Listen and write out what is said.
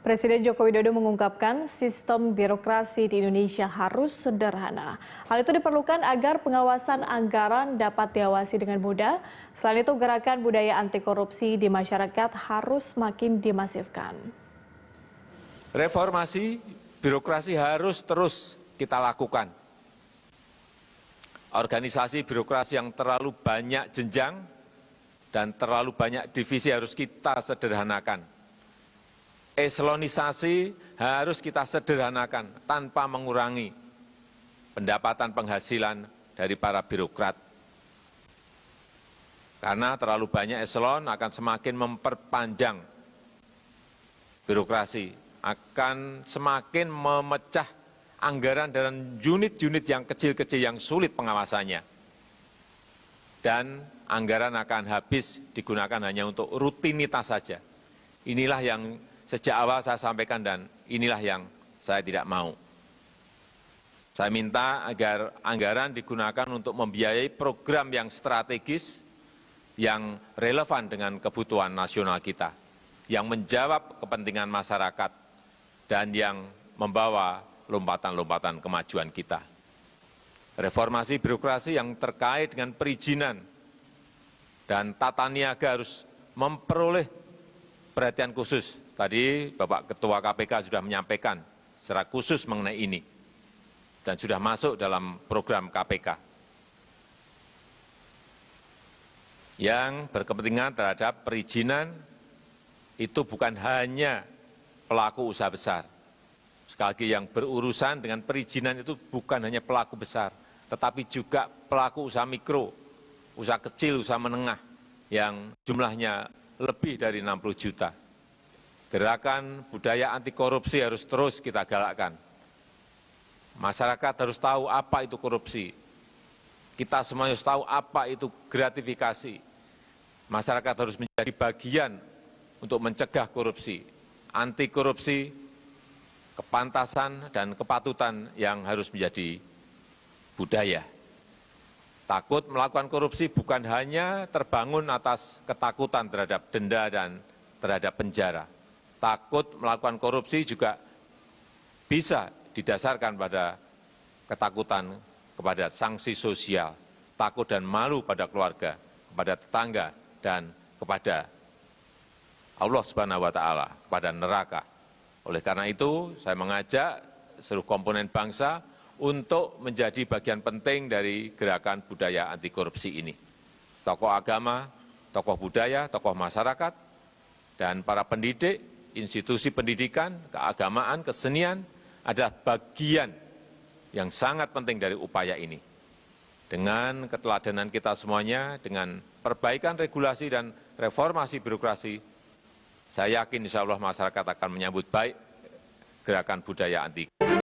Presiden Joko Widodo mengungkapkan sistem birokrasi di Indonesia harus sederhana. Hal itu diperlukan agar pengawasan anggaran dapat diawasi dengan mudah. Selain itu, gerakan budaya anti korupsi di masyarakat harus makin dimasifkan. Reformasi birokrasi harus terus kita lakukan. Organisasi birokrasi yang terlalu banyak jenjang dan terlalu banyak divisi harus kita sederhanakan. Eselonisasi harus kita sederhanakan tanpa mengurangi pendapatan penghasilan dari para birokrat. Karena terlalu banyak eselon akan semakin memperpanjang birokrasi, akan semakin memecah anggaran dan unit-unit yang kecil-kecil yang sulit pengawasannya. Dan anggaran akan habis digunakan hanya untuk rutinitas saja. Inilah yang sejak awal saya sampaikan dan inilah yang saya tidak mau. Saya minta agar anggaran digunakan untuk membiayai program yang strategis, yang relevan dengan kebutuhan nasional kita, yang menjawab kepentingan masyarakat, dan yang membawa lompatan-lompatan kemajuan kita. Reformasi birokrasi yang terkait dengan perizinan dan tata niaga harus memperoleh perhatian khusus. Tadi Bapak Ketua KPK sudah menyampaikan secara khusus mengenai ini dan sudah masuk dalam program KPK yang berkepentingan terhadap perizinan. Itu bukan hanya pelaku usaha besar. Sekali lagi, yang berurusan dengan perizinan itu bukan hanya pelaku besar, tetapi juga pelaku usaha mikro, usaha kecil, usaha menengah yang jumlahnya lebih dari 60 juta. Gerakan budaya anti korupsi harus terus kita galakkan. Masyarakat harus tahu apa itu korupsi. Kita semua harus tahu apa itu gratifikasi. Masyarakat harus menjadi bagian untuk mencegah korupsi. Anti korupsi, kepantasan dan kepatutan yang harus menjadi budaya. Takut melakukan korupsi bukan hanya terbangun atas ketakutan terhadap denda dan terhadap penjara. Takut melakukan korupsi juga bisa didasarkan pada ketakutan kepada sanksi sosial, takut dan malu pada keluarga, kepada tetangga, dan kepada Allah Subhanahu wa Ta'ala, kepada neraka. Oleh karena itu, saya mengajak seluruh komponen bangsa untuk menjadi bagian penting dari gerakan budaya anti korupsi ini. Tokoh agama, tokoh budaya, tokoh masyarakat, dan para pendidik, institusi pendidikan, keagamaan, kesenian adalah bagian yang sangat penting dari upaya ini. Dengan keteladanan kita semuanya, dengan perbaikan regulasi dan reformasi birokrasi, saya yakin insya Allah masyarakat akan menyambut baik gerakan budaya anti korupsi.